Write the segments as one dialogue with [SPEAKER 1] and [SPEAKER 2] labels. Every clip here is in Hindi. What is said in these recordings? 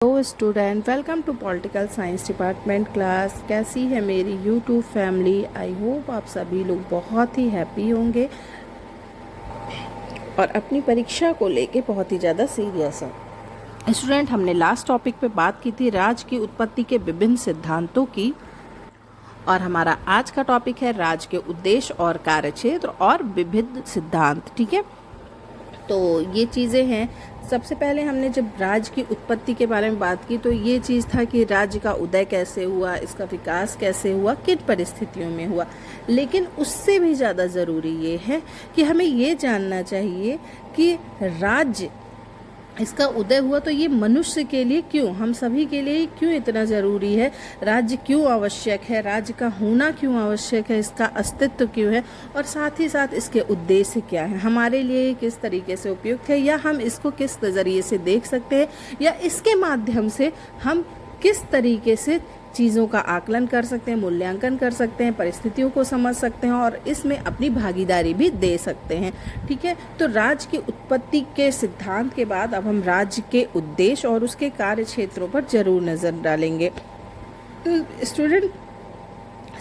[SPEAKER 1] Hello student, welcome to political science department class. कैसी है मेरी यूट्यूब फैमिली? आई होप आप सभी लोग बहुत ही हैप्पी होंगे और अपनी परीक्षा को लेके बहुत ही ज़्यादा सीरियस हैं। स्टूडेंट, हमने लास्ट टॉपिक पे बात की थी राज्य की उत्पत्ति के विभिन्न सिद्धांतों की, और हमारा आज का टॉपिक है राज्य के उद्देश्य और कार्यक्षेत्र और विविध सिद्धांत। ठीक है, तो ये चीज़ें हैं। सबसे पहले हमने जब राज्य की उत्पत्ति के बारे में बात की तो ये चीज़ था कि राज्य का उदय कैसे हुआ, इसका विकास कैसे हुआ, किन परिस्थितियों में हुआ। लेकिन उससे भी ज़्यादा ज़रूरी ये है कि हमें ये जानना चाहिए कि राज्य इसका उदय हुआ तो ये मनुष्य के लिए क्यों, हम सभी के लिए क्यों इतना ज़रूरी है, राज्य क्यों आवश्यक है, राज्य का होना क्यों आवश्यक है, इसका अस्तित्व क्यों है, और साथ ही साथ इसके उद्देश्य क्या है, हमारे लिए किस तरीके से उपयुक्त है, या हम इसको किस नज़रिए से देख सकते हैं, या इसके माध्यम से हम किस तरीके से चीज़ों का आकलन कर सकते हैं, मूल्यांकन कर सकते हैं, परिस्थितियों को समझ सकते हैं और इसमें अपनी भागीदारी भी दे सकते हैं। ठीक है, तो राज्य की उत्पत्ति के सिद्धांत के बाद अब हम राज्य के उद्देश्य और उसके कार्य क्षेत्रों पर जरूर नज़र डालेंगे। स्टूडेंट,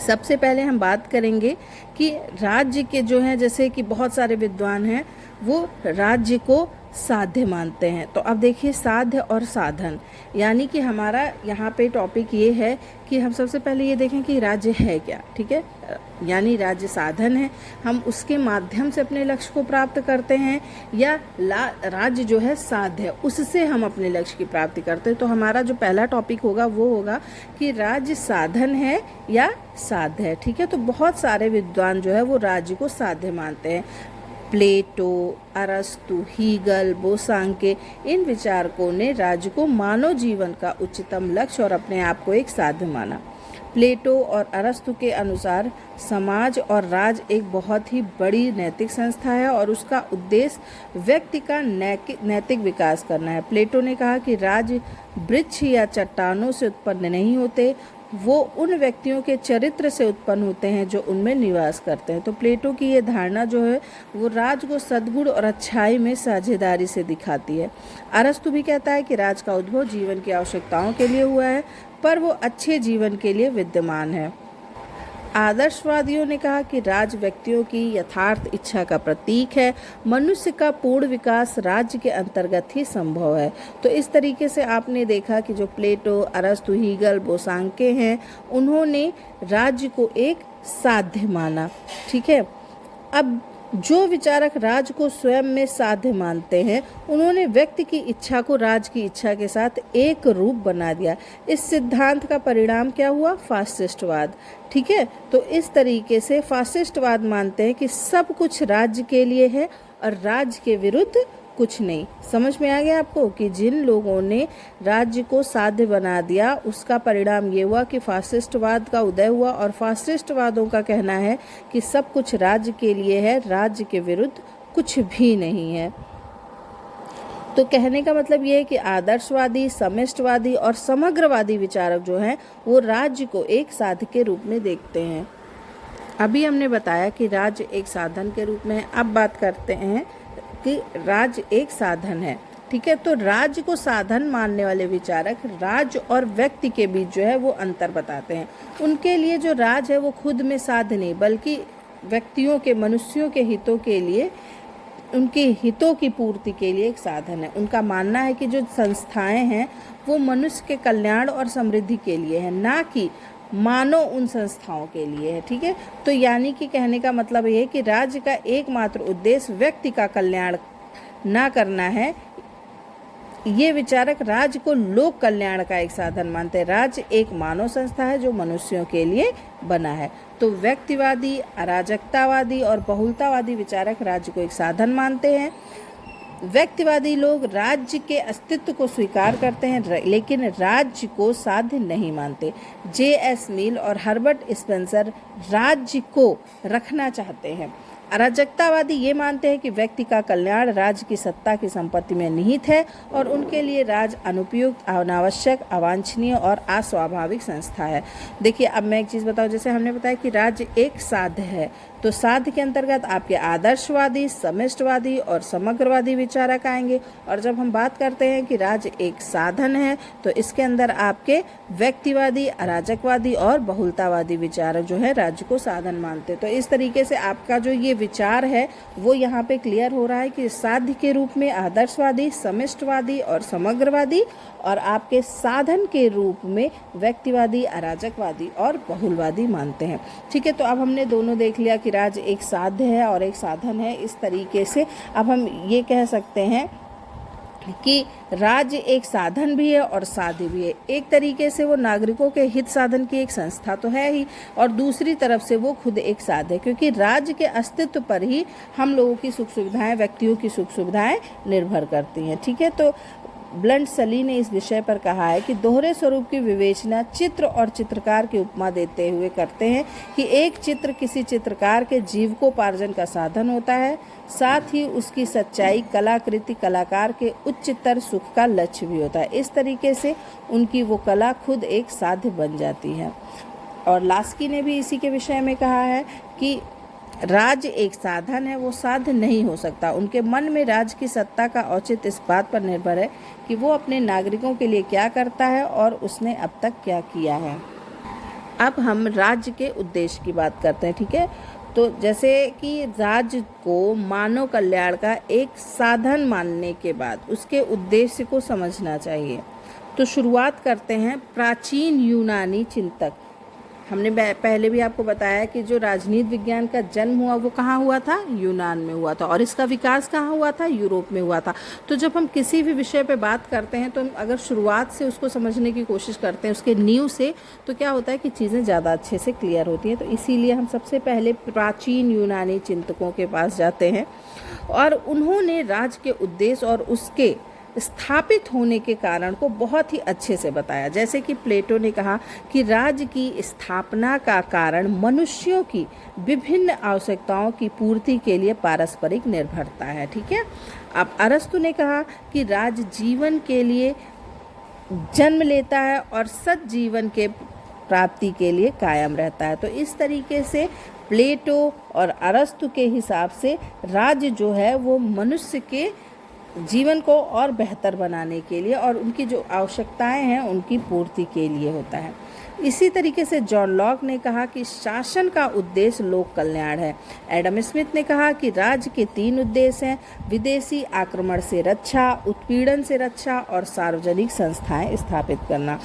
[SPEAKER 1] सबसे पहले हम बात करेंगे कि राज्य के जो हैं, जैसे कि बहुत सारे विद्वान हैं वो राज्य को साध्य मानते हैं। तो अब देखिए, साध्य और साधन, यानी कि हमारा यहाँ पे टॉपिक ये है कि हम सबसे पहले ये देखें कि राज्य है क्या। ठीक है, यानी राज्य साधन है, हम उसके माध्यम से अपने लक्ष्य को प्राप्त करते हैं, या राज्य जो है साध्य है, उससे हम अपने लक्ष्य की प्राप्ति करते हैं। तो हमारा जो पहला टॉपिक होगा वो होगा कि राज्य साधन है या साध्य है। ठीक है, तो बहुत सारे विद्वान जो है वो राज्य को साध्य मानते हैं। प्लेटो, अरस्तु, हीगल, बोसांके, इन विचारकों ने राज्य को मानव जीवन का उच्चतम लक्ष्य और अपने आप को एक साध्य माना। प्लेटो और अरस्तु के अनुसार समाज और राज एक बहुत ही बड़ी नैतिक संस्था है और उसका उद्देश्य व्यक्ति का नैतिक विकास करना है। प्लेटो ने कहा कि राज्य वृक्ष या चट्टानों से उत्पन्न नहीं होते, वो उन व्यक्तियों के चरित्र से उत्पन्न होते हैं जो उनमें निवास करते हैं। तो प्लेटो की ये धारणा जो है वो राज को सद्गुण और अच्छाई में साझेदारी से दिखाती है। अरस्तु भी कहता है कि राज का उद्भव जीवन की आवश्यकताओं के लिए हुआ है, पर वो अच्छे जीवन के लिए विद्यमान है। आदर्शवादियों ने कहा कि राज व्यक्तियों की यथार्थ इच्छा का प्रतीक है, मनुष्य का पूर्ण विकास राज्य के अंतर्गत ही संभव है। तो इस तरीके से आपने देखा कि जो प्लेटो, अरस्तु, हीगल, बोसांके हैं, उन्होंने राज्य को एक साध्य माना। ठीक है, अब जो विचारक राज को स्वयं में साध्य मानते हैं, उन्होंने व्यक्ति की इच्छा को राज की इच्छा के साथ एक रूप बना दिया। इस सिद्धांत का परिणाम क्या हुआ? फासिस्टवाद। ठीक है, तो इस तरीके से फासिस्टवाद मानते हैं कि सब कुछ राज्य के लिए है और राज्य के विरुद्ध कुछ नहीं। समझ में आ गया आपको कि जिन लोगों ने राज्य को साध्य बना दिया उसका परिणाम ये हुआ कि फासिस्टवाद का उदय हुआ, और फासिस्टवादों का कहना है कि सब कुछ राज्य के लिए है, राज्य के विरुद्ध कुछ भी नहीं है। तो कहने का मतलब ये है कि आदर्शवादी, समिष्टवादी और समग्रवादी विचारक जो हैं वो राज्य को एक साध्य के रूप में देखते हैं। अभी हमने बताया कि राज्य एक साधन के रूप में है। अब बात करते हैं कि राज्य एक साधन है। ठीक है, तो राज्य को साधन मानने वाले विचारक राज्य और व्यक्ति के बीच जो है वो अंतर बताते हैं। उनके लिए जो राज्य है वो खुद में साध्य नहीं, बल्कि व्यक्तियों के, मनुष्यों के हितों के लिए, उनके हितों की पूर्ति के लिए एक साधन है। उनका मानना है कि जो संस्थाएं हैं वो मनुष्य के कल्याण और समृद्धि के लिए है, ना कि मानो उन संस्थाओं के लिए है। ठीक है, तो यानी कि कहने का मतलब ये है कि राज्य का एकमात्र उद्देश्य व्यक्ति का कल्याण ना करना है। ये विचारक राज्य को लोक कल्याण का एक साधन मानते हैं। राज्य एक मानव संस्था है जो मनुष्यों के लिए बना है। तो व्यक्तिवादी, अराजकतावादी और बहुलतावादी विचारक राज्य को एक साधन मानते हैं। व्यक्तिवादी लोग राज्य के अस्तित्व को स्वीकार करते हैं लेकिन राज्य को साध्य नहीं मानते। J.S. मिल और हर्बर्ट स्पेंसर राज्य को रखना चाहते हैं। अराजकतावादी ये मानते हैं कि व्यक्ति का कल्याण राज्य की सत्ता की संपत्ति में निहित है और उनके लिए राज्य अनुपयुक्त, अनावश्यक, अवांछनीय और अस्वाभाविक संस्था है। देखिए, अब मैं एक चीज़ बताऊं, जैसे हमने बताया कि राज्य एक साध्य है, तो साध्य के अंतर्गत आपके आदर्शवादी, समिष्टवादी और समग्रवादी विचारक आएंगे। और जब हम बात करते हैं कि राज्य एक साधन है, तो इसके अंदर आपके व्यक्तिवादी, अराजकवादी और बहुलतावादी विचारक जो है राज्य को साधन मानते हैं। तो इस तरीके से आपका जो ये विचार है वो यहाँ पे क्लियर हो रहा है कि साध्य के रूप में आदर्शवादी, समिष्टवादी और समग्रवादी, और आपके साधन के रूप में व्यक्तिवादी, अराजकवादी और बहुलवादी मानते हैं। ठीक है, तो अब हमने दोनों देख लिया कि राज्य एक साध्य है और एक साधन है। इस तरीके से अब हम ये कह सकते हैं कि राज्य एक साधन भी है और साध्य भी है। एक तरीके से वो नागरिकों के हित साधन की एक संस्था तो है ही, और दूसरी तरफ से वो खुद एक साध्य है, क्योंकि राज्य के अस्तित्व पर ही हम लोगों की सुख सुविधाएं, व्यक्तियों की सुख सुविधाएं निर्भर करती हैं। ठीक है, तो ब्लंट सली ने इस विषय पर कहा है कि दोहरे स्वरूप की विवेचना चित्र और चित्रकार की उपमा देते हुए करते हैं कि एक चित्र किसी चित्रकार के जीविकोपार्जन का साधन होता है, साथ ही उसकी सच्चाई कलाकृति कलाकार के उच्चतर सुख का लक्ष्य भी होता है। इस तरीके से उनकी वो कला खुद एक साध्य बन जाती है। और लास्की ने भी इसी के विषय में कहा है कि राज्य एक साधन है, वो साध्य नहीं हो सकता। उनके मन में राज्य की सत्ता का औचित्य इस बात पर निर्भर है कि वो अपने नागरिकों के लिए क्या करता है और उसने अब तक क्या किया है। अब हम राज्य के उद्देश्य की बात करते हैं। ठीक है, तो जैसे कि राज्य को मानव कल्याण का एक साधन मानने के बाद उसके उद्देश्य को समझना चाहिए। तो शुरुआत करते हैं प्राचीन यूनानी चिंतक। हमने पहले भी आपको बताया कि जो राजनीति विज्ञान का जन्म हुआ वो कहाँ हुआ था? यूनान में हुआ था, और इसका विकास कहाँ हुआ था? यूरोप में हुआ था। तो जब हम किसी भी विषय पे बात करते हैं तो हम अगर शुरुआत से उसको समझने की कोशिश करते हैं, उसके नींव से, तो क्या होता है कि चीज़ें ज़्यादा अच्छे से क्लियर होती हैं। तो इसीलिए हम सबसे पहले प्राचीन यूनानी चिंतकों के पास जाते हैं और उन्होंने राज्य के उद्देश्य और उसके स्थापित होने के कारण को बहुत ही अच्छे से बताया। जैसे कि प्लेटो ने कहा कि राज्य की स्थापना का कारण मनुष्यों की विभिन्न आवश्यकताओं की पूर्ति के लिए पारस्परिक निर्भरता है। ठीक है, अब अरस्तु ने कहा कि राज्य जीवन के लिए जन्म लेता है और सज्जीवन के प्राप्ति के लिए कायम रहता है। तो इस तरीके से प्लेटो और अरस्तु के हिसाब से राज्य जो है वो मनुष्य के जीवन को और बेहतर बनाने के लिए और उनकी जो आवश्यकताएं हैं उनकी पूर्ति के लिए होता है। इसी तरीके से जॉन लॉक ने कहा कि शासन का उद्देश्य लोक कल्याण है। एडम स्मिथ ने कहा कि राज्य के 3 उद्देश्य हैं: विदेशी आक्रमण से रक्षा, उत्पीड़न से रक्षा और सार्वजनिक संस्थाएं स्थापित करना।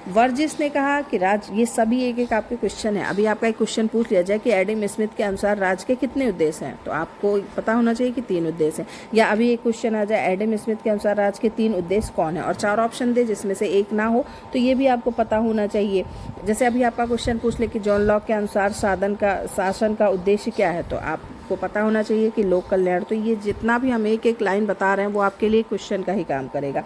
[SPEAKER 1] वर्जिस ने कहा कि राज्य, ये सभी एक एक आपके क्वेश्चन है। अभी आपका एक क्वेश्चन पूछ लिया जाए कि एडम स्मिथ के अनुसार राज्य के कितने उद्देश्य हैं, तो आपको पता होना चाहिए कि 3 उद्देश्य हैं। या अभी एक क्वेश्चन आ जाए एडम स्मिथ के अनुसार राज्य के 3 उद्देश्य कौन है, और 4 ऑप्शन दे जिसमें से एक ना हो, तो ये भी आपको पता होना चाहिए। जैसे अभी आपका क्वेश्चन पूछ ले कि जॉन लॉक के अनुसार शासन का उद्देश्य क्या है, तो आपको पता होना चाहिए कि लोक कल्याण। तो ये जितना भी हम एक एक लाइन बता रहे हैं वो आपके लिए क्वेश्चन का ही काम करेगा।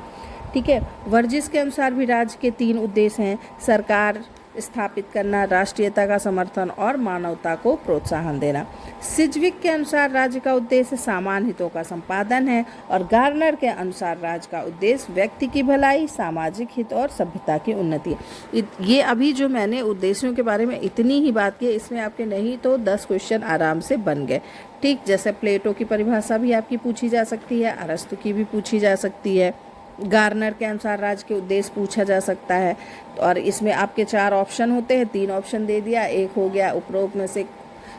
[SPEAKER 1] ठीक है, वर्जिस के अनुसार भी राज्य के 3 उद्देश्य हैं: सरकार स्थापित करना, राष्ट्रीयता का समर्थन और मानवता को प्रोत्साहन देना। सिजविक के अनुसार राज्य का उद्देश्य सामान्य हितों का संपादन है, और गार्नर के अनुसार राज्य का उद्देश्य व्यक्ति की भलाई, सामाजिक हित और सभ्यता की उन्नति है। ये अभी जो मैंने उद्देश्यों के बारे में इतनी ही बात की, इसमें आपके नहीं तो 10 क्वेश्चन आराम से बन गए। ठीक, जैसे प्लेटो की परिभाषा भी आपकी पूछी जा सकती है, अरस्तु की भी पूछी जा सकती है, गार्नर के अनुसार राज्य के उद्देश्य पूछा जा सकता है। और इसमें आपके 4 ऑप्शन होते हैं, 3 ऑप्शन दे दिया, एक हो गया उपरोक्त में से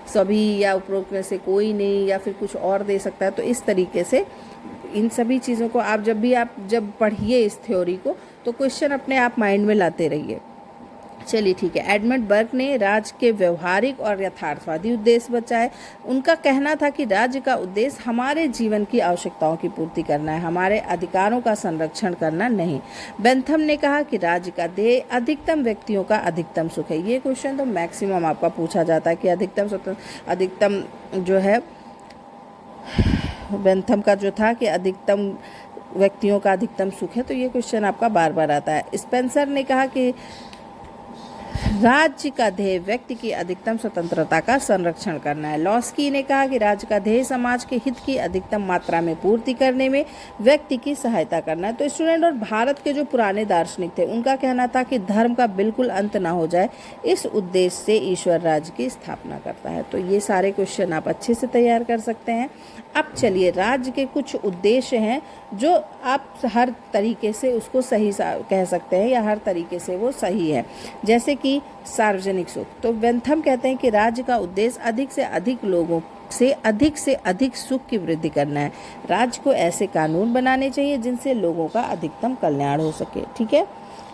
[SPEAKER 1] सभी या उपरोक्त में से कोई नहीं, या फिर कुछ और दे सकता है। तो इस तरीके से इन सभी चीज़ों को आप जब पढ़िए इस थ्योरी को, तो क्वेश्चन अपने आप माइंड में लाते रहिए। चलिए ठीक है, एडमंड बर्क ने राज्य के व्यवहारिक और यथार्थवादी उद्देश्य बताए। उनका कहना था कि राज्य का उद्देश्य हमारे जीवन की आवश्यकताओं की पूर्ति करना है, हमारे अधिकारों का संरक्षण करना नहीं। बेंथम ने कहा कि राज्य का ध्येय अधिकतम व्यक्तियों का अधिकतम सुख है। ये क्वेश्चन तो मैक्सिमम आपका पूछा जाता है कि अधिकतम जो है बेंथम का जो था कि अधिकतम व्यक्तियों का अधिकतम सुख है, तो ये क्वेश्चन आपका बार बार आता है। स्पेंसर ने कहा कि राज्य का ध्येय व्यक्ति की अधिकतम स्वतंत्रता का संरक्षण करना है। लॉस्की ने कहा कि राज्य का ध्येय समाज के हित की अधिकतम मात्रा में पूर्ति करने में व्यक्ति की सहायता करना है। तो स्टूडेंट, और भारत के जो पुराने दार्शनिक थे उनका कहना था कि धर्म का बिल्कुल अंत ना हो जाए, इस उद्देश्य से ईश्वर राज्य की स्थापना करता है। तो ये सारे क्वेश्चन आप अच्छे से तैयार कर सकते हैं। अब चलिए, राज्य के कुछ उद्देश्य हैं जो आप हर तरीके से उसको सही कह सकते हैं या हर तरीके से वो सही है, जैसे कि सार्वजनिक सुख। तो बेंथम कहते हैं कि राज्य का उद्देश्य अधिक से अधिक लोगों से अधिक सुख की वृद्धि करना है। राज्य को ऐसे कानून बनाने चाहिए जिनसे लोगों का अधिकतम कल्याण हो सके। ठीक है।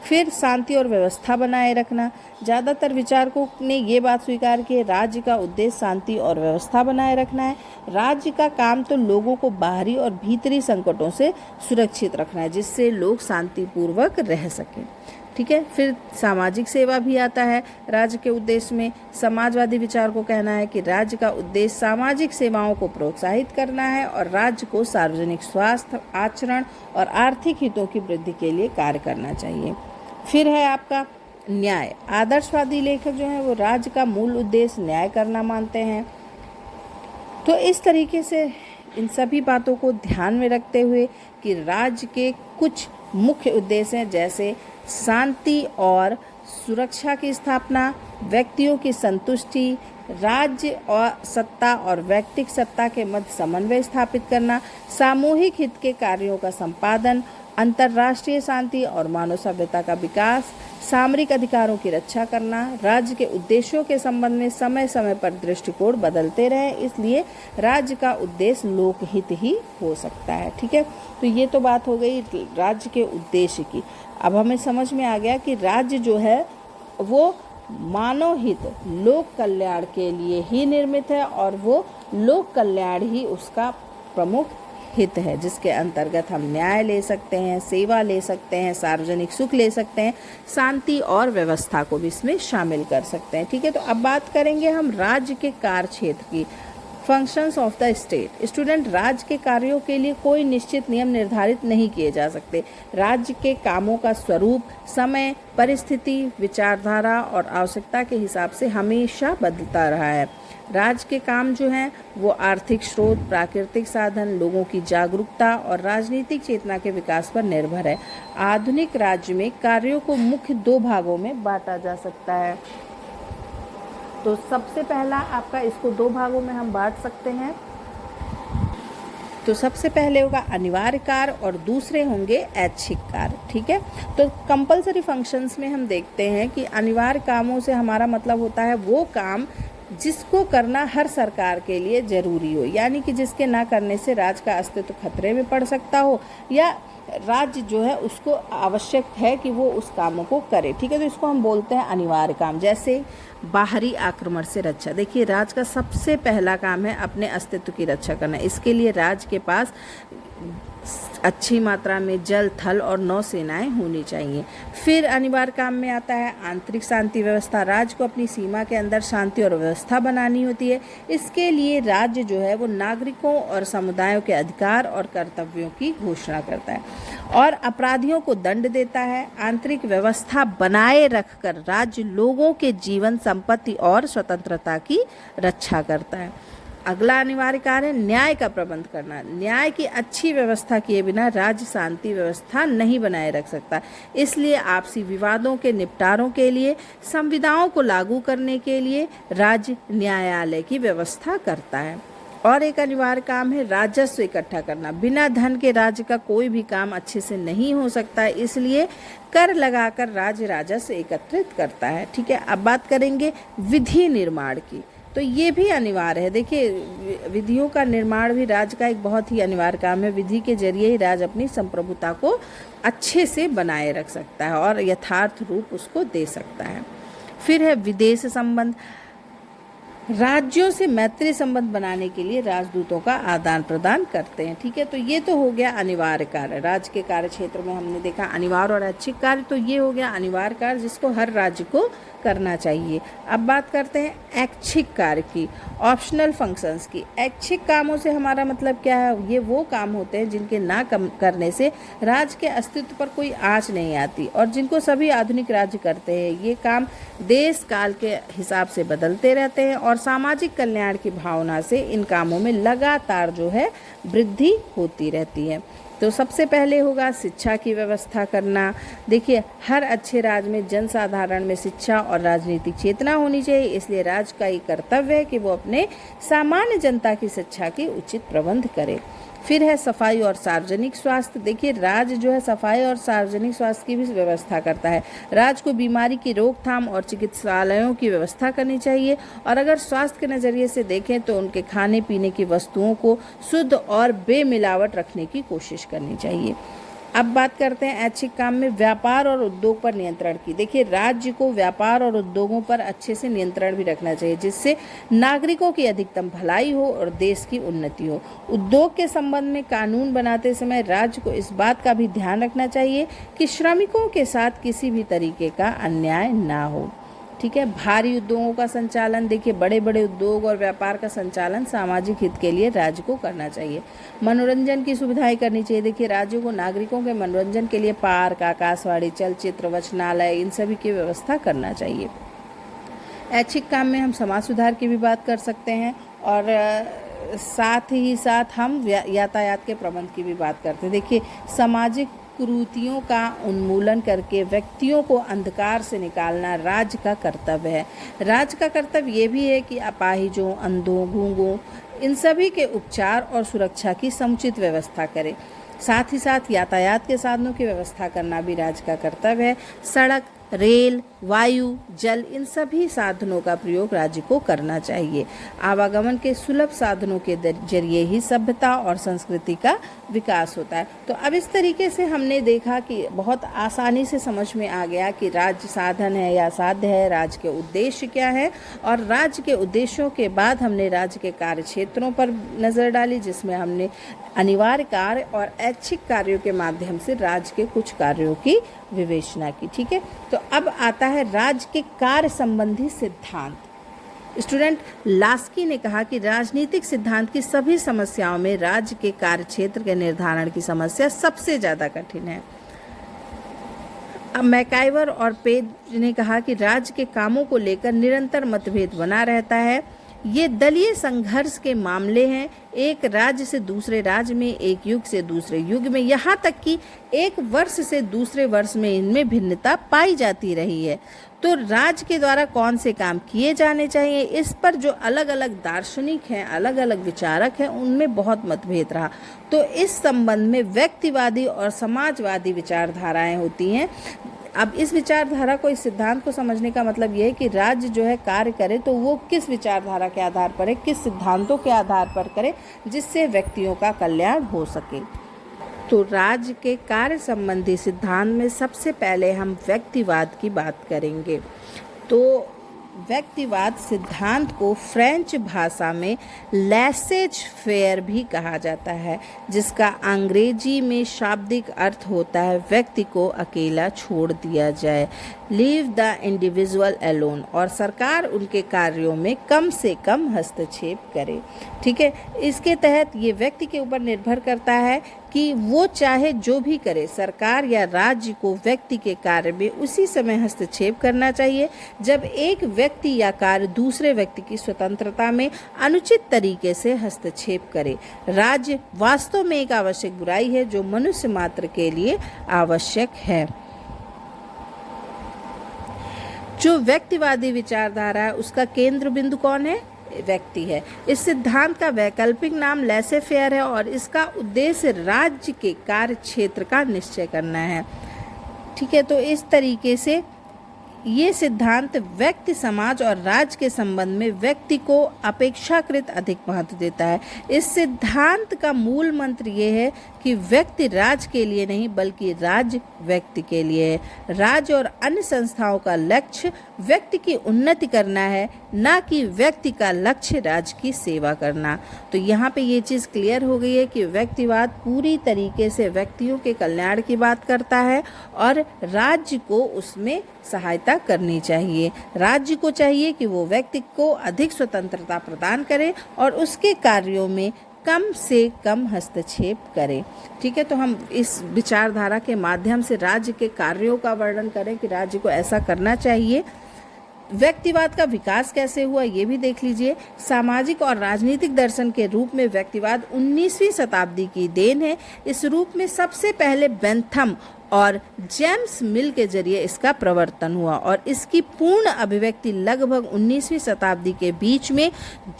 [SPEAKER 1] फिर शांति और व्यवस्था बनाए रखना। ज़्यादातर विचारकों ने ये बात स्वीकार की, राज्य का उद्देश्य शांति और व्यवस्था बनाए रखना है। राज्य का काम तो लोगों को बाहरी और भीतरी संकटों से सुरक्षित रखना है, जिससे लोग शांतिपूर्वक रह सकें। ठीक है। फिर सामाजिक सेवा भी आता है राज्य के उद्देश्य में। समाजवादी विचार को कहना है कि राज्य का उद्देश्य सामाजिक सेवाओं को प्रोत्साहित करना है और राज्य को सार्वजनिक स्वास्थ्य, आचरण और आर्थिक हितों की वृद्धि के लिए कार्य करना चाहिए। फिर है आपका न्याय। आदर्शवादी लेखक जो है वो राज्य का मूल उद्देश्य न्याय करना मानते हैं। तो इस तरीके से इन सभी बातों को ध्यान में रखते हुए कि राज्य के कुछ मुख्य उद्देश्य हैं, जैसे शांति और सुरक्षा की स्थापना, व्यक्तियों की संतुष्टि, राज्य और सत्ता और व्यक्तिगत सत्ता के मध्य समन्वय स्थापित करना, सामूहिक हित के कार्यों का संपादन, अंतर्राष्ट्रीय शांति और मानव सभ्यता का विकास, सामरिक अधिकारों की रक्षा करना। राज्य के उद्देश्यों के संबंध में समय समय पर दृष्टिकोण बदलते रहे, इसलिए राज्य का उद्देश्य लोकहित ही हो सकता है। ठीक है। तो ये तो बात हो गई राज्य के उद्देश्य की। अब हमें समझ में आ गया कि राज्य जो है वो मानव हित, लोक कल्याण के लिए ही निर्मित है और वो लोक कल्याण ही उसका प्रमुख हित है, जिसके अंतर्गत हम न्याय ले सकते हैं, सेवा ले सकते हैं, सार्वजनिक सुख ले सकते हैं, शांति और व्यवस्था को भी इसमें शामिल कर सकते हैं। ठीक है। तो अब बात करेंगे हम राज्य के कार्य क्षेत्र की, functions of the state. Student, राज्य के कार्यों के लिए कोई निश्चित नियम निर्धारित नहीं किए जा सकते। राज्य के कामों का स्वरूप समय, परिस्थिति, विचारधारा और आवश्यकता के हिसाब से हमेशा बदलता रहा है। राज्य के काम जो हैं वो आर्थिक स्रोत, प्राकृतिक साधन, लोगों की जागरूकता और राजनीतिक चेतना के विकास पर निर्भर है। आधुनिक राज्य में कार्यों को मुख्य दो भागों में बांटा जा सकता है। तो सबसे पहला आपका, इसको दो भागों में हम बांट सकते हैं। तो सबसे पहले होगा अनिवार्य कार्य और दूसरे होंगे ऐच्छिक कार्य। ठीक है। तो कंपलसरी फंक्शंस में हम देखते हैं कि अनिवार्य कामों से हमारा मतलब होता है वो काम जिसको करना हर सरकार के लिए जरूरी हो, यानी कि जिसके ना करने से राज्य का अस्तित्व खतरे में पड़ सकता हो या राज्य जो है उसको आवश्यक है कि वो उस कामों को करे। ठीक है। तो इसको हम बोलते हैं अनिवार्य काम। जैसे बाहरी आक्रमण से रक्षा। देखिए, राज्य का सबसे पहला काम है अपने अस्तित्व की रक्षा करना। इसके लिए राज्य के पास अच्छी मात्रा में जल, थल और नौसेनाएं होनी चाहिए। फिर अनिवार्य काम में आता है आंतरिक शांति व्यवस्था। राज्य को अपनी सीमा के अंदर शांति और व्यवस्था बनानी होती है। इसके लिए राज्य जो है वो नागरिकों और समुदायों के अधिकार और कर्तव्यों की घोषणा करता है और अपराधियों को दंड देता है। आंतरिक व्यवस्था बनाए रखकर राज्य लोगों के जीवन, संपत्ति और स्वतंत्रता की रक्षा करता है। अगला अनिवार्य कार्य है न्याय का प्रबंध करना। न्याय की अच्छी व्यवस्था किए बिना राज्य शांति व्यवस्था नहीं बनाए रख सकता। इसलिए आपसी विवादों के निपटारों के लिए, संविधाओं को लागू करने के लिए राज्य न्यायालय की व्यवस्था करता है। और एक अनिवार्य काम है राजस्व इकट्ठा करना। बिना धन के राज्य का कोई भी काम अच्छे से नहीं हो सकता, इसलिए कर लगाकर राज्य राजस्व एकत्रित करता है। ठीक है। अब बात करेंगे विधि निर्माण की। तो ये भी अनिवार्य है। देखिए, विधियों का निर्माण भी राज्य का एक बहुत ही अनिवार्य काम है। विधि के जरिए ही राज्य अपनी संप्रभुता को अच्छे से बनाए रख सकता है और यथार्थ रूप उसको दे सकता है। फिर है विदेश संबंध। राज्यों से मैत्री संबंध बनाने के लिए राजदूतों का आदान प्रदान करते हैं। ठीक है, तो ये तो हो गया अनिवार्य कार्य। राज्य के कार्य क्षेत्र में हमने देखा अनिवार्य और ऐच्छिक कार्य, तो ये हो गया अनिवार्य कार्य जिसको हर राज्य को करना चाहिए। अब बात करते हैं ऐच्छिक कार्य की, ऑप्शनल फंक्शंस की। ऐच्छिक कामों से हमारा मतलब क्या है? ये वो काम होते हैं जिनके ना करने से राज्य के अस्तित्व पर कोई आँच नहीं आती और जिनको सभी आधुनिक राज्य करते हैं। ये काम देश काल के हिसाब से बदलते रहते हैं और सामाजिक कल्याण की भावना से इन कामों में लगातार जो है वृद्धि होती रहती है। तो सबसे पहले होगा शिक्षा की व्यवस्था करना। देखिए, हर अच्छे राज्य में जनसाधारण में शिक्षा और राजनीतिक चेतना होनी चाहिए, इसलिए राज्य का ये कर्तव्य है कि वो अपने सामान्य जनता की शिक्षा की उचित प्रबंध करे। फिर है सफाई और सार्वजनिक स्वास्थ्य। देखिए, राज्य जो है सफाई और सार्वजनिक स्वास्थ्य की भी व्यवस्था करता है। राज्य को बीमारी की रोकथाम और चिकित्सालयों की व्यवस्था करनी चाहिए और अगर स्वास्थ्य के नज़रिए से देखें तो उनके खाने पीने की वस्तुओं को शुद्ध और बेमिलावट रखने की कोशिश करनी चाहिए। अब बात करते हैं ऐच्छिक काम में व्यापार और उद्योग पर नियंत्रण की। देखिए, राज्य को व्यापार और उद्योगों पर अच्छे से नियंत्रण भी रखना चाहिए जिससे नागरिकों की अधिकतम भलाई हो और देश की उन्नति हो। उद्योग के संबंध में कानून बनाते समय राज्य को इस बात का भी ध्यान रखना चाहिए कि श्रमिकों के साथ किसी भी तरीके का अन्याय ना हो। ठीक है, भारी उद्योगों का संचालन। देखिए, बड़े बड़े उद्योग और व्यापार का संचालन सामाजिक हित के लिए राज्य को करना चाहिए। मनोरंजन की सुविधाएं करनी चाहिए। देखिए, राज्यों को नागरिकों के मनोरंजन के लिए पार्क, आकाशवाणी, चलचित्र, वचनालय, इन सभी की व्यवस्था करना चाहिए। ऐच्छिक काम में हम समाज सुधार की भी बात कर सकते हैं और साथ ही साथ हम यातायात के प्रबंध की भी बात करते हैं। देखिए, सामाजिक कुरीतियों का उन्मूलन करके व्यक्तियों को अंधकार से निकालना राज्य का कर्तव्य है। राज्य का कर्तव्य ये भी है कि अपाहिजों, अंधों, गूंगों, इन सभी के उपचार और सुरक्षा की समुचित व्यवस्था करे। साथ ही साथ यातायात के साधनों की व्यवस्था करना भी राज्य का कर्तव्य है। सड़क, रेल, वायु, जल, इन सभी साधनों का प्रयोग राज्य को करना चाहिए। आवागमन के सुलभ साधनों के जरिए ही सभ्यता और संस्कृति का विकास होता है। तो अब इस तरीके से हमने देखा कि बहुत आसानी से समझ में आ गया कि राज्य साधन है या साध्य है, राज्य के उद्देश्य क्या है, और राज्य के उद्देश्यों के बाद हमने राज्य के कार्य क्षेत्रों पर नज़र डाली जिसमें हमने अनिवार्य कार्य और ऐच्छिक कार्यों के माध्यम से राज्य के कुछ कार्यों की विवेचना की। ठीक है, तो अब आता है राज्य के कार्य संबंधी सिद्धांत। स्टूडेंट, लास्की ने कहा कि राजनीतिक सिद्धांत की सभी समस्याओं में राज्य के कार्य क्षेत्र के निर्धारण की समस्या सबसे ज्यादा कठिन है। अब मैकाइवर और पेज ने कहा कि राज्य के कामों को लेकर निरंतर मतभेद बना रहता है। ये दलीय संघर्ष के मामले हैं, एक राज्य से दूसरे राज्य में, एक युग से दूसरे युग में, यहाँ तक कि एक वर्ष से दूसरे वर्ष में इनमें भिन्नता पाई जाती रही है। तो राज्य के द्वारा कौन से काम किए जाने चाहिए, इस पर जो अलग अलग दार्शनिक हैं, अलग अलग विचारक हैं, उनमें बहुत मतभेद रहा। तो इस संबंध में व्यक्तिवादी और समाजवादी विचारधाराएं होती हैं। अब इस विचारधारा को, इस सिद्धांत को समझने का मतलब ये है कि राज्य जो है कार्य करे तो वो किस विचारधारा के आधार पर है, किस सिद्धांतों के आधार पर करे जिससे व्यक्तियों का कल्याण हो सके। तो राज्य के कार्य संबंधी सिद्धांत में सबसे पहले हम व्यक्तिवाद की बात करेंगे। तो व्यक्तिवाद सिद्धांत को फ्रेंच भाषा में लैसेज फेयर भी कहा जाता है, जिसका अंग्रेजी में शाब्दिक अर्थ होता है व्यक्ति को अकेला छोड़ दिया जाए, लीव द इंडिविजुअल अलोन, और सरकार उनके कार्यों में कम से कम हस्तक्षेप करे। ठीक है, इसके तहत ये व्यक्ति के ऊपर निर्भर करता है कि वो चाहे जो भी करे, सरकार या राज्य को व्यक्ति के कार्य में उसी समय हस्तक्षेप करना चाहिए जब एक व्यक्ति या कार्य दूसरे व्यक्ति की स्वतंत्रता में अनुचित तरीके से हस्तक्षेप करे। राज्य वास्तव में एक आवश्यक बुराई है जो मनुष्य मात्र के लिए आवश्यक है। जो व्यक्तिवादी विचारधारा है उसका केंद्र बिंदु कौन है? व्यक्ति है। इस सिद्धांत का वैकल्पिक नाम लैसे फेयर है और इसका उद्देश्य राज्य के कार्य क्षेत्र का निश्चय करना है। ठीक है, तो इस तरीके से ये सिद्धांत व्यक्ति, समाज और राज्य के संबंध में व्यक्ति को अपेक्षाकृत अधिक महत्व देता है। इस सिद्धांत का मूल मंत्र ये है कि व्यक्ति राज के लिए नहीं बल्कि राज व्यक्ति के लिए है। राज और अन्य संस्थाओं का लक्ष्य व्यक्ति की उन्नति करना है, ना कि व्यक्ति का लक्ष्य राज की सेवा करना। तो यहाँ पे ये चीज़ क्लियर हो गई है कि व्यक्तिवाद पूरी तरीके से व्यक्तियों के कल्याण की बात करता है और राज्य को उसमें सहायता करनी चाहिए। राज्य को चाहिए कि वो व्यक्ति को अधिक स्वतंत्रता प्रदान करे और उसके कार्यों में कम से कम हस्तक्षेप करे। ठीक है, तो हम इस विचारधारा के माध्यम से राज्य के कार्यों का वर्णन करें कि राज्य को ऐसा करना चाहिए। व्यक्तिवाद का विकास कैसे हुआ ये भी देख लीजिए। सामाजिक और राजनीतिक दर्शन के रूप में व्यक्तिवाद 19वीं शताब्दी की देन है। इस रूप में सबसे पहले बेंथम और जेम्स मिल के जरिए इसका प्रवर्तन हुआ और इसकी पूर्ण अभिव्यक्ति लगभग 19वीं शताब्दी के बीच में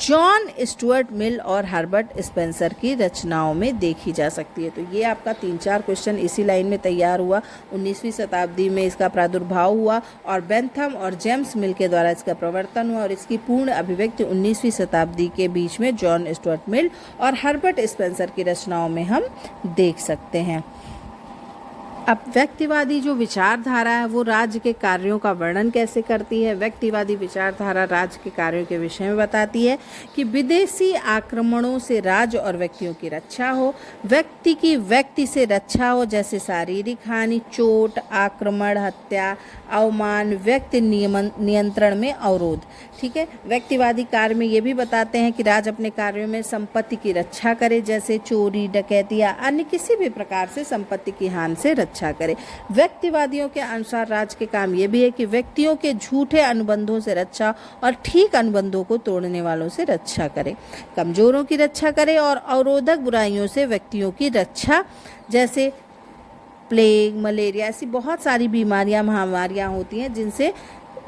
[SPEAKER 1] जॉन स्टुअर्ट मिल और हर्बर्ट स्पेंसर की रचनाओं में देखी जा सकती है। तो ये आपका 3-4 क्वेश्चन इसी लाइन में तैयार हुआ। 19वीं शताब्दी में इसका प्रादुर्भाव हुआ और बेंथम और जेम्स मिल के द्वारा इसका प्रवर्तन हुआ और इसकी पूर्ण अभिव्यक्ति 19वीं शताब्दी के बीच में जॉन स्टुअर्ट मिल और हर्बर्ट स्पेंसर की रचनाओं में हम देख सकते हैं। अब व्यक्तिवादी जो विचारधारा है वो राज्य के कार्यों का वर्णन कैसे करती है। व्यक्तिवादी विचारधारा राज्य के कार्यों के विषय में बताती है कि विदेशी आक्रमणों से राज्य और व्यक्तियों की रक्षा हो, व्यक्ति की व्यक्ति से रक्षा हो, जैसे शारीरिक हानि, चोट, आक्रमण, हत्या, अवमान, व्यक्ति नियंत्रण में अवरोध। ठीक है, व्यक्तिवादी कार्य में ये भी बताते हैं कि राज्य अपने कार्यों में संपत्ति की रक्षा करे, जैसे चोरी, डकैती या अन्य किसी भी प्रकार से संपत्ति की हानि से रक्षा करे। व्यक्तिवादियों के अनुसार राज्य के काम ये भी है कि व्यक्तियों के झूठे अनुबंधों से रक्षा और ठीक अनुबंधों को तोड़ने वालों से रक्षा करे, कमजोरों की रक्षा करे और अवरोधक बुराइयों से व्यक्तियों की रक्षा, जैसे प्लेग, मलेरिया, ऐसी बहुत सारी बीमारियां, महामारियां होती हैं जिनसे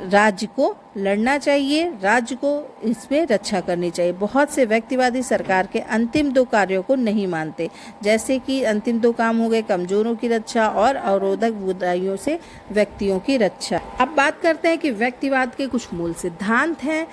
[SPEAKER 1] राज्य को लड़ना चाहिए, राज्य को इसमें रक्षा करनी चाहिए। बहुत से व्यक्तिवादी सरकार के अंतिम 2 कार्यों को नहीं मानते, जैसे कि अंतिम 2 काम हो गए कमजोरों की रक्षा और अवरोधक बुराइयों से व्यक्तियों की रक्षा। अब बात करते हैं कि व्यक्तिवाद के कुछ मूल सिद्धांत हैं।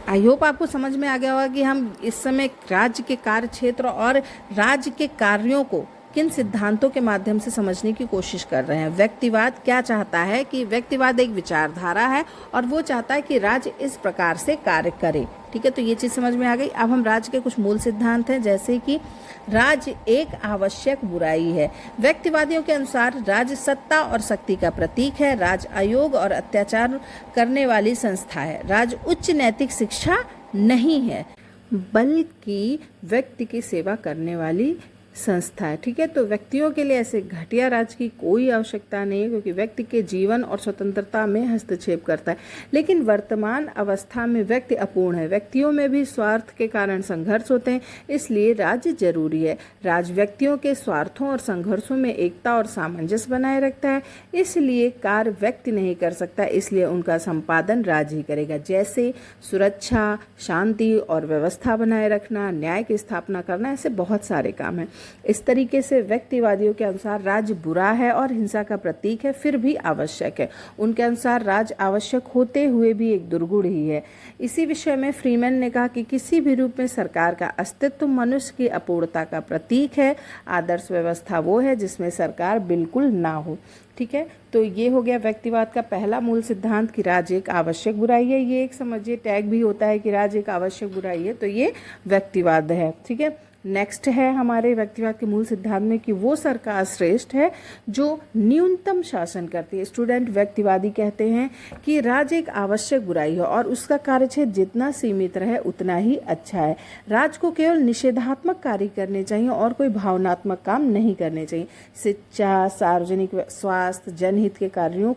[SPEAKER 1] आई होप आपको समझ में आ गया होगा कि हम इस समय राज्य के कार्य क्षेत्र और राज्य के कार्यों को किन सिद्धांतों के माध्यम से समझने की कोशिश कर रहे हैं। व्यक्तिवाद क्या चाहता है कि व्यक्तिवाद एक विचारधारा है और वो चाहता है कि राज्य इस प्रकार से कार्य करे। ठीक है, तो ये चीज़ समझ में आ गई। अब हम राज्य के कुछ मूल सिद्धांत हैं, जैसे कि राज्य एक आवश्यक बुराई है। व्यक्तिवादियों के अनुसार राज्य सत्ता और शक्ति का प्रतीक है। राज्य अयोग और अत्याचार करने वाली संस्था है। राज्य उच्च नैतिक शिक्षा नहीं है बल्कि व्यक्ति की सेवा करने वाली संस्था है। ठीक है, तो व्यक्तियों के लिए ऐसे घटिया राज्य की कोई आवश्यकता नहीं है, क्योंकि व्यक्ति के जीवन और स्वतंत्रता में हस्तक्षेप करता है। लेकिन वर्तमान अवस्था में व्यक्ति अपूर्ण है, व्यक्तियों में भी स्वार्थ के कारण संघर्ष होते हैं, इसलिए राज्य जरूरी है। राज्य व्यक्तियों के स्वार्थों और संघर्षों में एकता और सामंजस्य बनाए रखता है, इसलिए कार्य व्यक्ति नहीं कर सकता, इसलिए उनका संपादन राज्य ही करेगा, जैसे सुरक्षा, शांति और व्यवस्था बनाए रखना, न्याय की स्थापना करना, ऐसे बहुत सारे काम हैं। इस तरीके से व्यक्तिवादियों के अनुसार राज्य बुरा है और हिंसा का प्रतीक है, फिर भी आवश्यक है। उनके अनुसार राज्य आवश्यक होते हुए भी एक दुर्गुण ही है। इसी विषय में फ्रीमैन ने कहा कि किसी भी रूप में सरकार का अस्तित्व मनुष्य की अपूर्णता का प्रतीक है। आदर्श व्यवस्था वो है जिसमें सरकार बिल्कुल ना हो। ठीक है, तो ये हो गया व्यक्तिवाद का पहला मूल सिद्धांत कि राज्य एक आवश्यक बुराई है। ये एक समझिए टैग भी होता है कि राज्य एक आवश्यक बुराई है, तो ये व्यक्तिवाद है। ठीक है, नेक्स्ट है हमारे व्यक्तिवाद के मूल सिद्धांत में कि वो सरकार श्रेष्ठ है जो न्यूनतम शासन करती है। स्टूडेंट व्यक्तिवादी कहते हैं कि राज्य एक आवश्यक बुराई है और उसका कार्यक्षेत्र जितना सीमित रहे उतना ही अच्छा है। राज्य को केवल निषेधात्मक कार्य करने चाहिए और कोई भावनात्मक काम नहीं करने चाहिए। शिक्षा, सार्वजनिक स्वास्थ्य, जनहित के कार्यों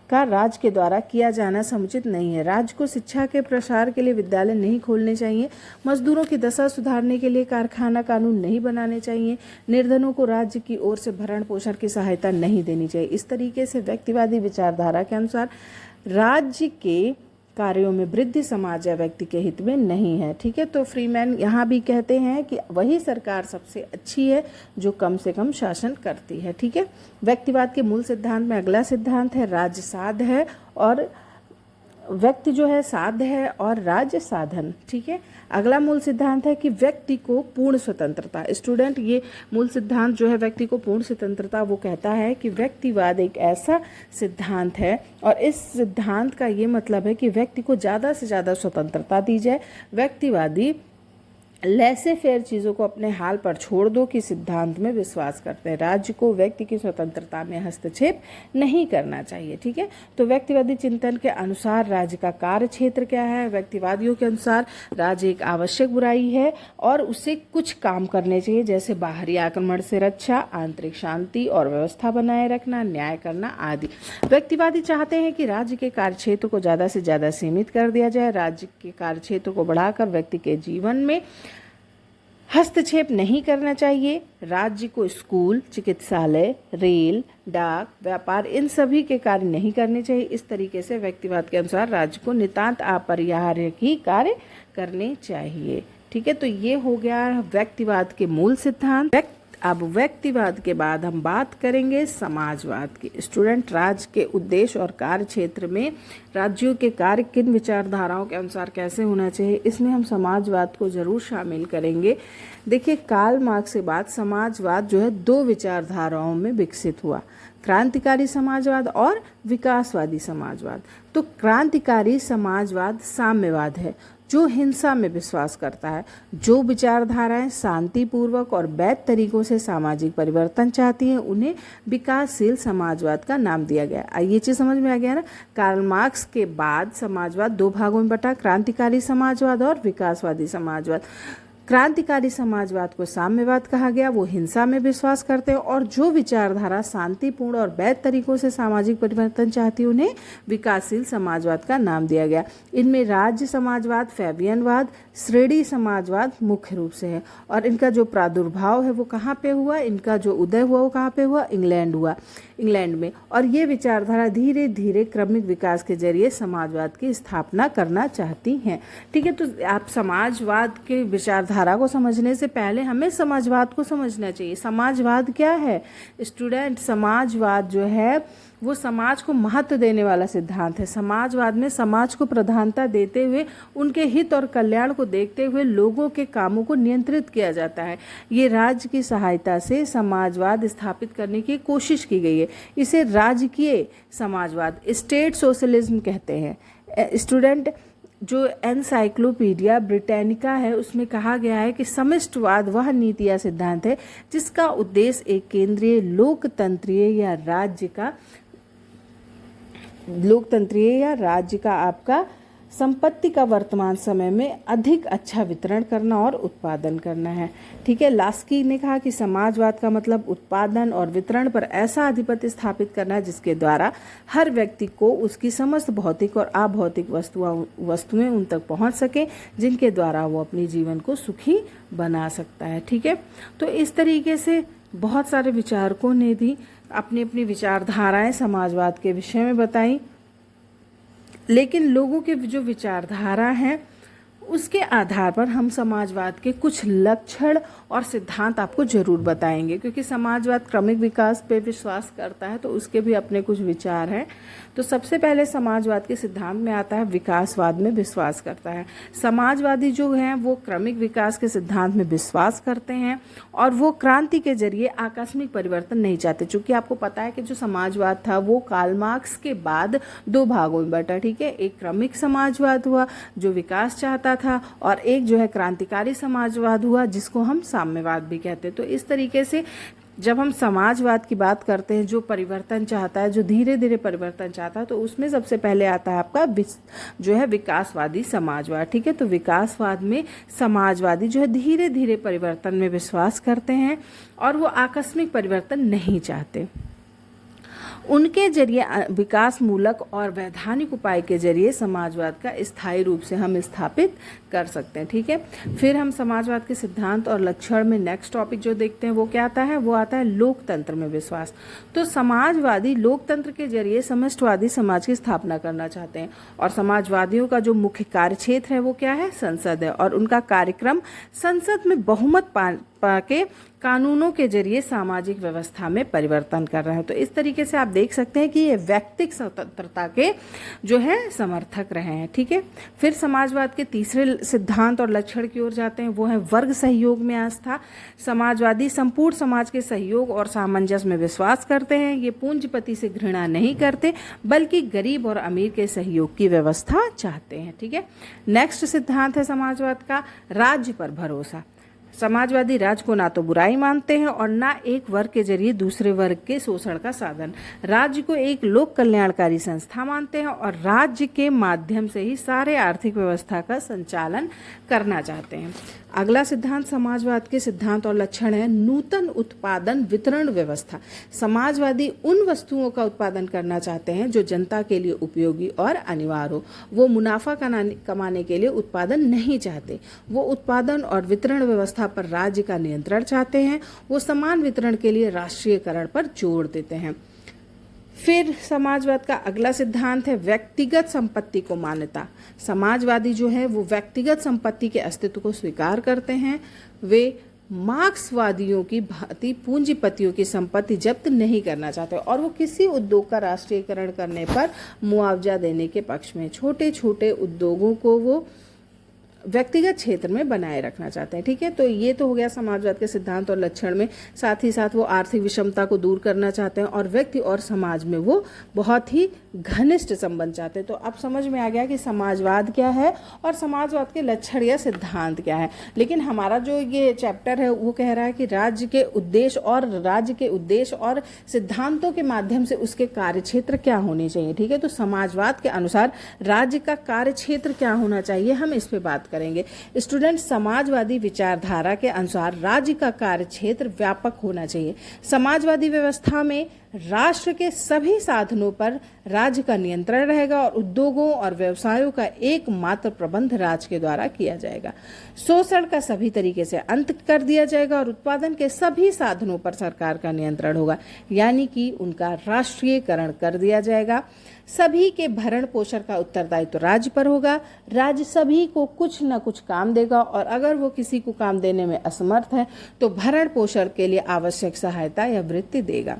[SPEAKER 1] का राज्य के द्वारा किया जाना समुचित नहीं है। राज्य को शिक्षा के प्रसार के लिए विद्यालय नहीं खोलने चाहिए। मजदूरों की दशा सुधारने के लिए कारखाना कानून नहीं बनाने चाहिए। निर्धनों को राज्य की ओर से भरण पोषण की सहायता नहीं देनी चाहिए। इस तरीके से व्यक्तिवादी विचारधारा के अनुसार राज्य के कार्यों में वृद्धि समाज या व्यक्ति के हित में नहीं है। ठीक है, तो फ्रीमैन यहाँ भी कहते हैं कि वही सरकार सबसे अच्छी है जो कम से कम शासन करती है। ठीक है, व्यक्तिवाद के मूल सिद्धांत में अगला सिद्धांत है राज्य साध है और व्यक्ति जो है साध्य है और राज्य साधन। ठीक है, अगला मूल सिद्धांत है कि व्यक्ति को पूर्ण स्वतंत्रता। स्टूडेंट, ये मूल सिद्धांत जो है व्यक्ति को पूर्ण स्वतंत्रता, वो कहता है कि व्यक्तिवाद एक ऐसा सिद्धांत है और इस सिद्धांत का ये मतलब है कि व्यक्ति को ज़्यादा से ज़्यादा स्वतंत्रता दी जाए। व्यक्तिवादी लैसे फेयर चीज़ों को अपने हाल पर छोड़ दो कि सिद्धांत में विश्वास करते हैं। राज्य को व्यक्ति की स्वतंत्रता में हस्तक्षेप नहीं करना चाहिए। ठीक है, तो व्यक्तिवादी चिंतन के अनुसार राज्य का कार्य क्षेत्र क्या है? व्यक्तिवादियों के अनुसार राज्य एक आवश्यक बुराई है और उसे कुछ काम करने चाहिए, जैसे बाहरी आक्रमण से रक्षा, आंतरिक शांति और व्यवस्था बनाए रखना, न्याय करना आदि। व्यक्तिवादी चाहते हैं कि राज्य के कार्य क्षेत्र को ज़्यादा से ज़्यादा सीमित कर दिया जाए। राज्य के कार्य क्षेत्र को बढ़ाकर व्यक्ति के जीवन में हस्तक्षेप नहीं करना चाहिए। राज्य को स्कूल, चिकित्सालय, रेल, डाक, व्यापार, इन सभी के कार्य नहीं करने चाहिए। इस तरीके से व्यक्तिवाद के अनुसार राज्य को नितांत अपरिहार्य ही कार्य करने चाहिए। ठीक है, तो ये हो गया व्यक्तिवाद के मूल सिद्धांत। अब व्यक्तिवाद के बाद हम बात करेंगे समाजवाद की। स्टूडेंट, राज्य के उद्देश्य और कार्य क्षेत्र में राज्यों के कार्य किन विचारधाराओं के अनुसार कैसे होना चाहिए, इसमें हम समाजवाद को जरूर शामिल करेंगे। देखिए, कार्ल मार्क्स के बाद समाजवाद जो है दो विचारधाराओं में विकसित हुआ, क्रांतिकारी समाजवाद और विकासवादी समाजवाद। तो क्रांतिकारी समाजवाद साम्यवाद है जो हिंसा में विश्वास करता है। जो विचारधाराएं शांतिपूर्वक और वैध तरीकों से सामाजिक परिवर्तन चाहती हैं उन्हें विकासशील समाजवाद का नाम दिया गया। ये चीज़ समझ में आ गया ना। कार्ल मार्क्स के बाद समाजवाद दो भागों में बटा, क्रांतिकारी समाजवाद और विकासवादी समाजवाद। क्रांतिकारी समाजवाद को साम्यवाद कहा गया, वो हिंसा में विश्वास करते हैं और जो विचारधारा शांतिपूर्ण और वैध तरीकों से सामाजिक परिवर्तन चाहती है उन्हें विकासशील समाजवाद का नाम दिया गया। इनमें राज्य समाजवाद, फैबियनवाद, श्रेणी समाजवाद मुख्य रूप से है और इनका जो प्रादुर्भाव है वो कहाँ पे हुआ, इनका जो उदय हुआ वो कहाँ पे हुआ, इंग्लैंड में। और ये विचारधारा धीरे धीरे क्रमिक विकास के जरिए समाजवाद की स्थापना करना चाहती हैं। ठीक है, तो आप समाजवाद के विचारधारा को समझने से पहले हमें समाजवाद को समझना चाहिए। समाजवाद क्या है स्टूडेंट? समाजवाद जो है वो समाज को महत्व देने वाला सिद्धांत है। समाजवाद में समाज को प्रधानता देते हुए उनके हित और कल्याण को देखते हुए लोगों के कामों को नियंत्रित किया जाता है। ये राज्य की सहायता से समाजवाद स्थापित करने की कोशिश की गई है। इसे राजकीय समाजवाद, स्टेट सोशलिज्म कहते हैं। स्टूडेंट, जो एनसाइक्लोपीडिया ब्रिटानिका है उसमें कहा गया है कि समष्टिवाद वह नीति या सिद्धांत है जिसका उद्देश्य एक केंद्रीय लोकतंत्रीय या राज्य का आपका संपत्ति का वर्तमान समय में अधिक अच्छा वितरण करना और उत्पादन करना है। ठीक है, लास्की ने कहा कि समाजवाद का मतलब उत्पादन और वितरण पर ऐसा अधिपत्य स्थापित करना है जिसके द्वारा हर व्यक्ति को उसकी समस्त भौतिक और अभौतिक वस्तुएं उन तक पहुंच सके जिनके द्वारा वो अपने जीवन को सुखी बना सकता है। ठीक है, तो इस तरीके से बहुत सारे विचारकों ने भी अपनी अपनी विचारधाराएं समाजवाद के विषय में बताई, लेकिन लोगों के जो विचारधारा हैं उसके आधार पर हम समाजवाद के कुछ लक्षण और सिद्धांत आपको जरूर बताएंगे, क्योंकि समाजवाद क्रमिक विकास पे विश्वास करता है तो उसके भी अपने कुछ विचार हैं। तो सबसे पहले समाजवाद के सिद्धांत में आता है विकासवाद में विश्वास करता है। समाजवादी जो हैं वो क्रमिक विकास के सिद्धांत में विश्वास करते हैं और वो क्रांति के जरिए आकस्मिक परिवर्तन नहीं चाहते। चूंकि आपको पता है कि जो समाजवाद था वो कार्ल मार्क्स के बाद दो भागों में बटा। ठीक है, एक क्रमिक समाजवाद हुआ जो विकास चाहता था और एक जो है क्रांतिकारी समाजवाद हुआ जिसको हम साम्यवाद भी कहते हैं। तो इस तरीके से जब हम समाजवाद की बात करते हैं जो परिवर्तन चाहता है, जो धीरे धीरे परिवर्तन चाहता है, तो उसमें सबसे पहले आता है आपका जो है विकासवादी समाजवाद। ठीक है, तो विकासवाद में समाजवादी जो है धीरे धीरे परिवर्तन में विश्वास करते हैं और वो आकस्मिक परिवर्तन नहीं चाहते। उनके जरिए विकास मूलक और वैधानिक उपाय के जरिए समाजवाद का स्थायी रूप से हम स्थापित कर सकते हैं। ठीक है, फिर हम समाजवाद के सिद्धांत और लक्षण में नेक्स्ट टॉपिक जो देखते हैं वो क्या आता है, वो आता है लोकतंत्र में विश्वास। तो समाजवादी लोकतंत्र के जरिए समष्टवादी समाज की स्थापना करना चाहते हैं और समाजवादियों का जो मुख्य कार्य क्षेत्र है वो क्या है, संसद है और उनका कार्यक्रम संसद में बहुमत के कानूनों के जरिए सामाजिक व्यवस्था में परिवर्तन कर रहे हैं। तो इस तरीके से आप देख सकते हैं कि ये व्यक्तिक स्वतंत्रता के जो है समर्थक रहे हैं। ठीक है, फिर समाजवाद के तीसरे सिद्धांत और लक्षण की ओर जाते हैं, वो है वर्ग सहयोग में आस्था। समाजवादी संपूर्ण समाज के सहयोग और सामंजस्य में विश्वास करते हैं। ये पूंजीपति से घृणा नहीं करते बल्कि गरीब और अमीर के सहयोग की व्यवस्था चाहते हैं। ठीक है, नेक्स्ट सिद्धांत है समाजवाद का राज्य पर भरोसा। समाजवादी राज्य को ना तो बुराई मानते हैं और ना एक वर्ग के जरिए दूसरे वर्ग के शोषण का साधन। राज्य को एक लोक कल्याणकारी संस्था मानते हैं और राज्य के माध्यम से ही सारे आर्थिक व्यवस्था का संचालन करना चाहते हैं। अगला सिद्धांत समाजवाद के सिद्धांत और लक्षण है नूतन उत्पादन वितरण व्यवस्था। समाजवादी उन वस्तुओं का उत्पादन करना चाहते हैं जो जनता के लिए उपयोगी और अनिवार्य हो। वो मुनाफा कमाने के लिए उत्पादन नहीं चाहते। वो उत्पादन और वितरण व्यवस्था पर राज्य का नियंत्रण चाहते हैं। वो समान वितरण के लिए राष्ट्रीयकरण पर जोर देते हैं। फिर समाजवाद का अगला सिद्धांत है व्यक्तिगत संपत्ति को मान्यता। समाजवादी जो है वो व्यक्तिगत संपत्ति के अस्तित्व को स्वीकार करते हैं। वे मार्क्सवादियों की भांति पूंजीपतियों की संपत्ति जब्त नहीं करना चाहते और वो किसी उद्योग का राष्ट्रीयकरण करने पर मुआवजा देने के पक्ष में। छोटे छोटे उद्योगों को वो व्यक्तिगत क्षेत्र में बनाए रखना चाहते हैं। ठीक है, तो ये तो हो गया समाजवाद के सिद्धांत और लक्षण में। साथ ही साथ वो आर्थिक विषमता को दूर करना चाहते हैं और व्यक्ति और समाज में वो बहुत ही घनिष्ठ संबंध चाहते हैं। तो अब समझ में आ गया कि समाजवाद क्या है और समाजवाद के लक्षण या सिद्धांत क्या है। लेकिन हमारा जो ये चैप्टर है वो कह रहा है कि राज्य के उद्देश्य और सिद्धांतों के माध्यम से उसके कार्यक्षेत्र क्या होने चाहिए। ठीक है, तो समाजवाद के अनुसार राज्य का कार्यक्षेत्र क्या होना चाहिए, हम इस पे बात करेंगे। स्टूडेंट, समाजवादी विचारधारा के अनुसार राज्य का कार्यक्षेत्र व्यापक होना चाहिए। समाजवादी व्यवस्था में राष्ट्र के सभी साधनों पर राज्य का नियंत्रण रहेगा और उद्योगों और व्यवसायों का एकमात्र प्रबंध राज्य के द्वारा किया जाएगा। शोषण का सभी तरीके से अंत कर दिया जाएगा और उत्पादन के सभी साधनों पर सरकार का नियंत्रण होगा, यानी कि उनका राष्ट्रीयकरण कर दिया जाएगा। सभी के भरण पोषण का उत्तरदायित्व राज्य पर होगा। राज्य सभी को कुछ न कुछ काम देगा और अगर वो किसी को काम देने में असमर्थ है तो भरण पोषण के लिए आवश्यक सहायता या वृत्ति देगा।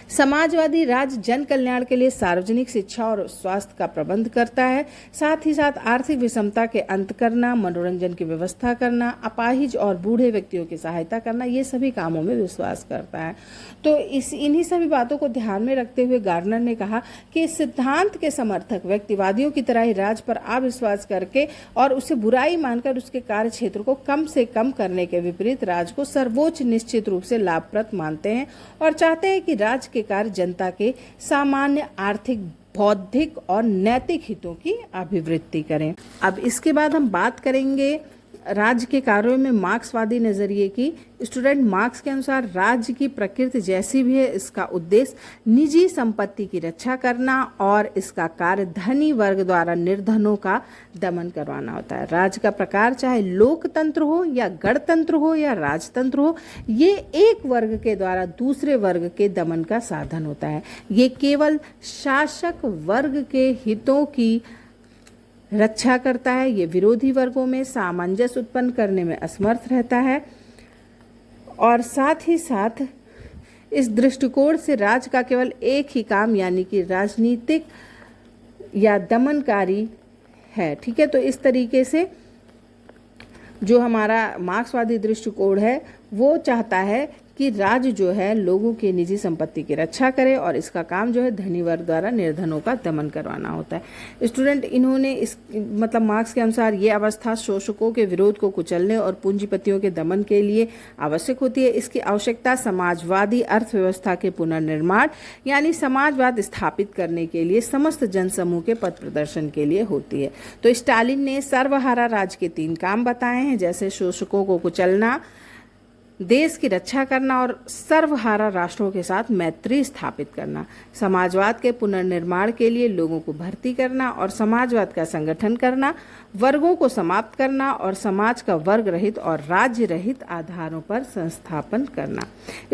[SPEAKER 1] समाजवादी राज्य जन कल्याण के लिए सार्वजनिक शिक्षा और स्वास्थ्य का प्रबंध करता है। साथ ही साथ आर्थिक विषमता के अंत करना, मनोरंजन की व्यवस्था करना, अपाहिज और बूढ़े व्यक्तियों की सहायता करना, ये सभी कामों में विश्वास करता है। तो इन्हीं सभी बातों को ध्यान में रखते हुए गार्नर ने कहा कि इस सिद्धांत के समर्थक व्यक्तिवादियों की तरह ही राज्य पर अविश्वास करके और उसे बुराई मानकर उसके कार्य क्षेत्र को कम से कम करने के विपरीत राज्य को सर्वोच्च निश्चित रूप से लाभप्रद मानते हैं और चाहते हैं कि राज्य के कार्य जनता के सामान्य आर्थिक, बौद्धिक और नैतिक हितों की अभिवृद्धि करें। अब इसके बाद हम बात करेंगे राज्य के कार्यों में मार्क्सवादी नजरिए की। स्टूडेंट, मार्क्स के अनुसार राज्य की प्रकृति जैसी भी है, इसका उद्देश्य निजी संपत्ति की रक्षा करना और इसका कार्य धनी वर्ग द्वारा निर्धनों का दमन करवाना होता है। राज्य का प्रकार चाहे लोकतंत्र हो या गणतंत्र हो या राजतंत्र हो, ये एक वर्ग के द्वारा दूसरे वर्ग के दमन का साधन होता है। ये केवल शासक वर्ग के हितों की रक्षा करता है। ये विरोधी वर्गों में सामंजस्य उत्पन्न करने में असमर्थ रहता है और साथ ही साथ इस दृष्टिकोण से राज्य का केवल एक ही काम यानी कि राजनीतिक या दमनकारी है। ठीक है, तो इस तरीके से जो हमारा मार्क्सवादी दृष्टिकोण है वो चाहता है कि राज्य जो है लोगों की निजी संपत्ति की रक्षा करे और इसका काम जो है धनी वर्ग द्वारा निर्धनों का दमन करवाना होता है। स्टूडेंट, इन्होंने मार्क्स के अनुसार ये अवस्था शोषकों के विरोध को कुचलने और पूंजीपतियों के दमन के लिए आवश्यक होती है। इसकी आवश्यकता समाजवादी अर्थव्यवस्था के पुनर्निर्माण यानी समाजवाद स्थापित करने के लिए समस्त जनसमूह के पथ प्रदर्शन के लिए होती है। तो स्टालिन ने सर्वहारा राज्य के 3 काम बताए हैं, जैसे शोषकों को कुचलना, देश की रक्षा करना और सर्वहारा राष्ट्रों के साथ मैत्री स्थापित करना, समाजवाद के पुनर्निर्माण के लिए लोगों को भर्ती करना और समाजवाद का संगठन करना, वर्गों को समाप्त करना और समाज का वर्ग रहित और राज्य रहित आधारों पर संस्थापन करना।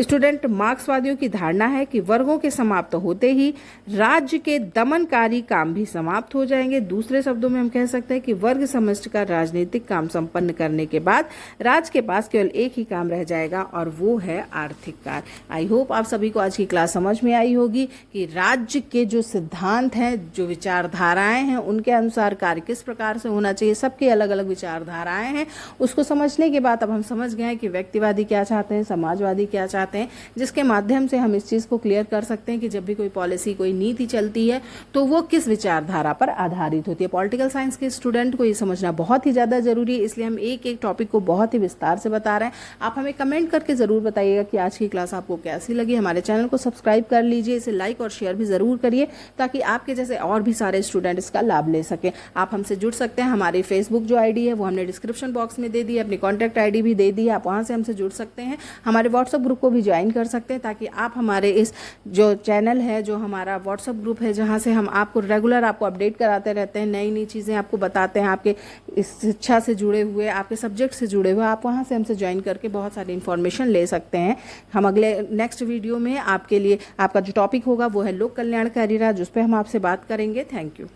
[SPEAKER 1] स्टूडेंट, मार्क्सवादियों की धारणा है कि वर्गों के समाप्त होते ही राज्य के दमनकारी काम भी समाप्त हो जाएंगे। दूसरे शब्दों में हम कह सकते हैं कि वर्ग समष्टि का राजनीतिक काम संपन्न करने के बाद राज्य के पास केवल एक ही काम रह जाएगा और वो है आर्थिक कार्य। आई होप आप सभी को आज की क्लास समझ में आई होगी कि राज्य के जो सिद्धांत हैं, जो विचारधाराएं हैं, उनके अनुसार कार्य किस प्रकार से होना चाहिए। सबके अलग अलग विचारधाराएं हैं। उसको समझने के बाद अब हम समझ गए हैं कि व्यक्तिवादी क्या चाहते हैं, समाजवादी क्या चाहते हैं, जिसके माध्यम से हम इस चीज़ को क्लियर कर सकते हैं कि जब भी कोई पॉलिसी, कोई नीति चलती है तो वो किस विचारधारा पर आधारित होती है। पॉलिटिकल साइंस के स्टूडेंट को ये समझना बहुत ही ज़्यादा जरूरी है, इसलिए हम एक एक टॉपिक को बहुत ही विस्तार से बता रहे हैं। आप हमें कमेंट करके ज़रूर बताइएगा कि आज की क्लास आपको कैसी लगी। हमारे चैनल को सब्सक्राइब कर लीजिए, इसे लाइक और शेयर भी ज़रूर करिए ताकि आपके जैसे और भी सारे स्टूडेंट इसका लाभ ले सकें। आप हमसे जुड़ सकते हैं। हमारी फेसबुक जो आईडी है वो हमने डिस्क्रिप्शन बॉक्स में दे दी है, अपनी कॉन्टैक्ट आईडी भी दे दी है, आप वहाँ से हमसे जुड़ सकते हैं। हमारे व्हाट्सएप ग्रुप को भी ज्वाइन कर सकते हैं ताकि आप हमारे इस जो चैनल है, जो हमारा व्हाट्सएप ग्रुप है, जहाँ से हम आपको रेगुलर आपको अपडेट कराते रहते हैं, नई नई चीज़ें आपको बताते हैं, आपके इस शिक्षा से जुड़े हुए, आपके सब्जेक्ट से जुड़े हुए, आप वहाँ से हमसे ज्वाइन करके बहुत सारी इन्फॉर्मेशन ले सकते हैं। हम अगले नेक्स्ट वीडियो में आपके लिए आपका जो टॉपिक होगा वो है लोक कल्याणकारी राज्य, उस पर हम आपसे बात करेंगे। Thank you.